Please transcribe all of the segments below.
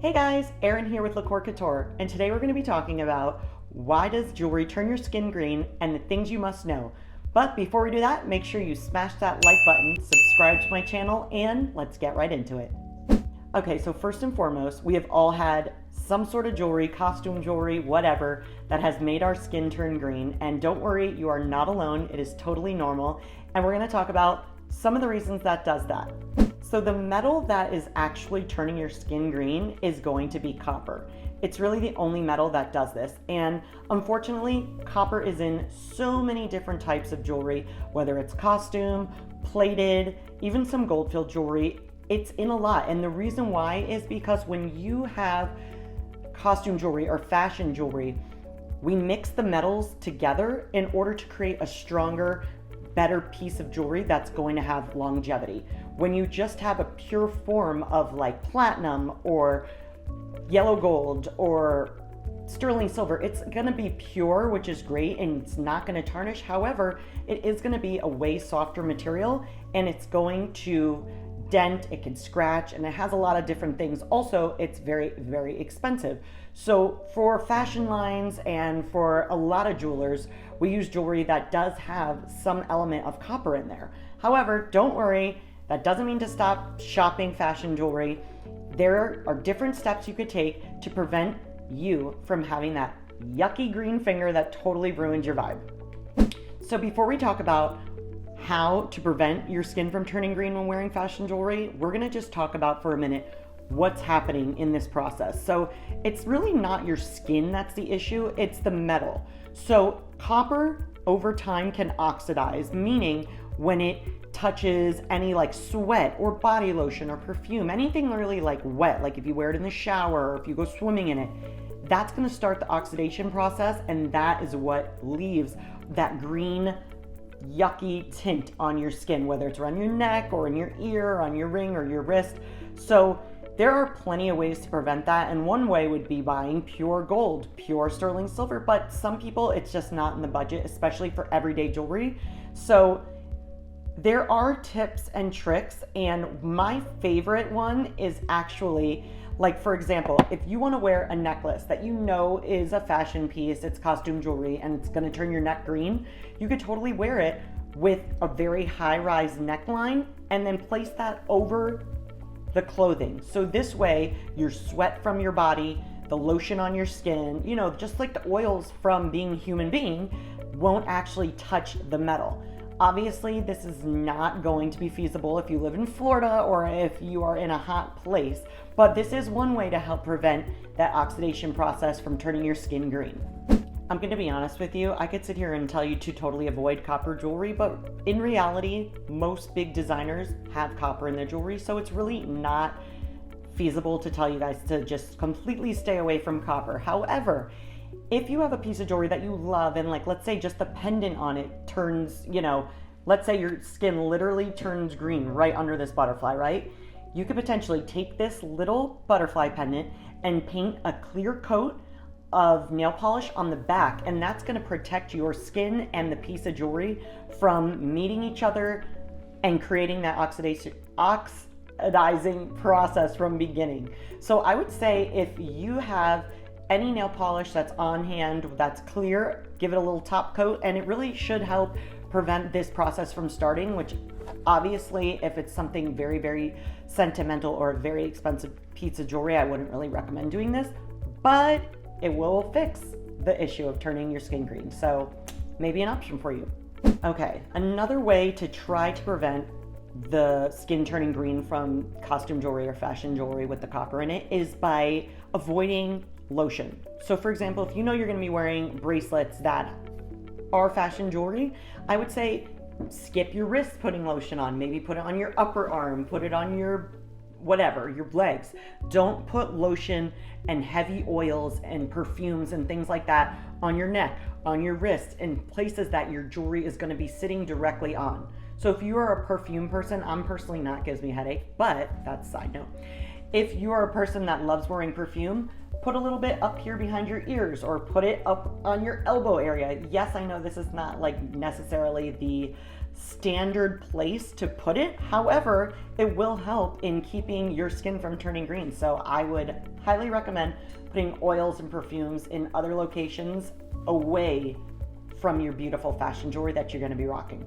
Hey guys, Erin here with LaCkore Couture, and today we're going to be talking about why does jewelry turn your skin green and the things you must know. But before we do that, make sure you smash that like button, subscribe to my channel, and let's get right into it. Okay, so first and foremost, we have all had some sort of jewelry, costume jewelry, whatever, that has made our skin turn green. And don't worry, you are not alone. It is totally normal. And we're going to talk about some of the reasons that does that. So the metal that is actually turning your skin green is going to be copper. It's really the only metal that does this. And unfortunately, copper is in so many different types of jewelry, whether it's costume, plated, even some gold-filled jewelry. It's in a lot. And the reason why is because when you have costume jewelry or fashion jewelry, we mix the metals together in order to create a stronger, better piece of jewelry that's going to have longevity. When you just have a pure form of like platinum or yellow gold or sterling silver, it's going to be pure, which is great, and it's not going to tarnish. However, it is going to be a way softer material, and it's going to dent, it can scratch, and it has a lot of different things. Also, it's very, very expensive. So for fashion lines and for a lot of jewelers, we use jewelry that does have some element of copper in there. However, don't worry, that doesn't mean to stop shopping fashion jewelry. There are different steps you could take to prevent you from having that yucky green finger that totally ruins your vibe. So before we talk about how to prevent your skin from turning green when wearing fashion jewelry, we're gonna just talk about for a minute what's happening in this process. So it's really not your skin that's the issue, it's the metal. So copper over time can oxidize, meaning when it touches any like sweat or body lotion or perfume, anything really like wet, like if you wear it in the shower or if you go swimming in it, that's gonna start the oxidation process, and that is what leaves that green yucky tint on your skin, whether it's around your neck or in your ear or on your ring or your wrist. So there are plenty of ways to prevent that, and one way would be buying pure gold, pure sterling silver, but some people it's just not in the budget, especially for everyday jewelry. So there are tips and tricks, and my favorite one is actually, like for example, if you want to wear a necklace that you know is a fashion piece, it's costume jewelry, and it's going to turn your neck green, you could totally wear it with a very high-rise neckline and then place that over the clothing. So this way, your sweat from your body, the lotion on your skin, you know, just like the oils from being a human being, won't actually touch the metal. Obviously, this is not going to be feasible if you live in Florida or if you are in a hot place, but this is one way to help prevent that oxidation process from turning your skin green. I'm going to be honest with you, I could sit here and tell you to totally avoid copper jewelry, but in reality, most big designers have copper in their jewelry, so it's really not feasible to tell you guys to just completely stay away from copper. However, if you have a piece of jewelry that you love and like, let's say just the pendant on it turns, you know, let's say your skin literally turns green right under this butterfly, right? You could potentially take this little butterfly pendant and paint a clear coat of nail polish on the back, and that's going to protect your skin and the piece of jewelry from meeting each other and creating that oxidizing process from beginning. So I would say if you have any nail polish that's on hand that's clear, give it a little top coat, and it really should help prevent this process from starting, which obviously if it's something very, very sentimental or a very expensive piece of jewelry, I wouldn't really recommend doing this, but it will fix the issue of turning your skin green. So maybe an option for you. Okay, another way to try to prevent the skin turning green from costume jewelry or fashion jewelry with the copper in it is by avoiding lotion. So for example, if you know you're going to be wearing bracelets that are fashion jewelry, I would say skip your wrist putting lotion on. Maybe put it on your upper arm, put it on your whatever, your legs. Don't put lotion and heavy oils and perfumes and things like that on your neck, on your wrist, and places that your jewelry is going to be sitting directly on. So if you are a perfume person, I'm personally not, gives me a headache, but that's a side note. If you are a person that loves wearing perfume, put a little bit up here behind your ears or put it up on your elbow area. Yes, I know this is not like necessarily the standard place to put it. However, it will help in keeping your skin from turning green. So I would highly recommend putting oils and perfumes in other locations away from your beautiful fashion jewelry that you're going to be rocking.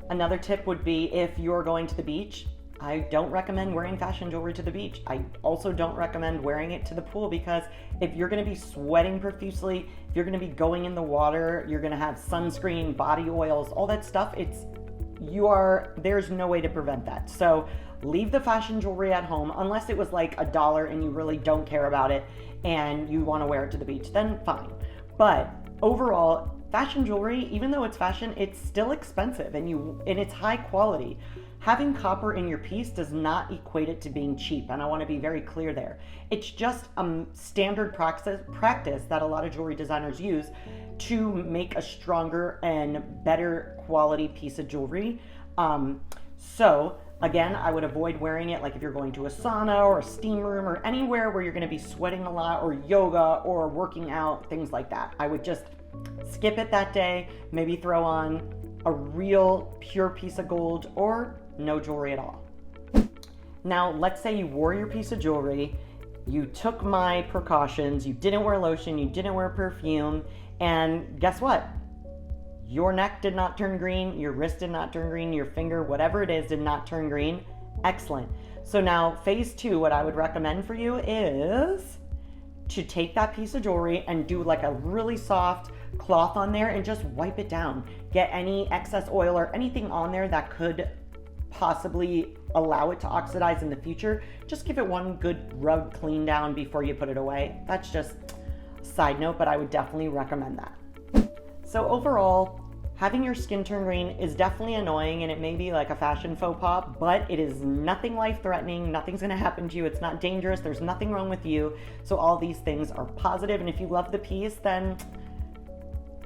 Another tip would be if you're going to the beach, I don't recommend wearing fashion jewelry to the beach. I also don't recommend wearing it to the pool, because if you're going to be sweating profusely, if you're going to be going in the water, you're going to have sunscreen, body oils, all that stuff. There's no way to prevent that. So leave the fashion jewelry at home, unless it was like $1 and you really don't care about it and you want to wear it to the beach, then fine. But overall, fashion jewelry, even though it's fashion, it's still expensive and it's high quality. Having copper in your piece does not equate it to being cheap, and I want to be very clear there. It's just a standard practice that a lot of jewelry designers use to make a stronger and better quality piece of jewelry. So again, I would avoid wearing it like if you're going to a sauna or a steam room or anywhere where you're going to be sweating a lot, or yoga or working out, things like that. I would just skip it that day, maybe throw on a real pure piece of gold or no jewelry at all. Now, let's say you wore your piece of jewelry, you took my precautions, you didn't wear lotion, you didn't wear perfume, and guess what? Your neck did not turn green, your wrist did not turn green, your finger, whatever it is, did not turn green. Excellent. So now phase 2, what I would recommend for you is to take that piece of jewelry and do like a really soft cloth on there and just wipe it down. Get any excess oil or anything on there that could possibly allow it to oxidize in the future. Just give it one good rub clean down before you put it away. That's just a side note, but I would definitely recommend that. So overall, having your skin turn green is definitely annoying, and it may be like a fashion faux pas, but it is nothing life-threatening. Nothing's gonna happen to you. It's not dangerous. There's nothing wrong with you. So all these things are positive, and if you love the piece, then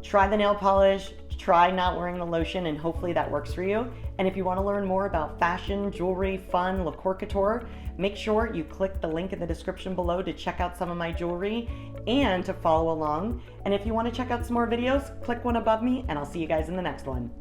try the nail polish, try not wearing the lotion, and hopefully that works for you. And if you want to learn more about fashion, jewelry, fun, LaCkore Couture, make sure you click the link in the description below to check out some of my jewelry and to follow along. And if you want to check out some more videos, click one above me, and I'll see you guys in the next one.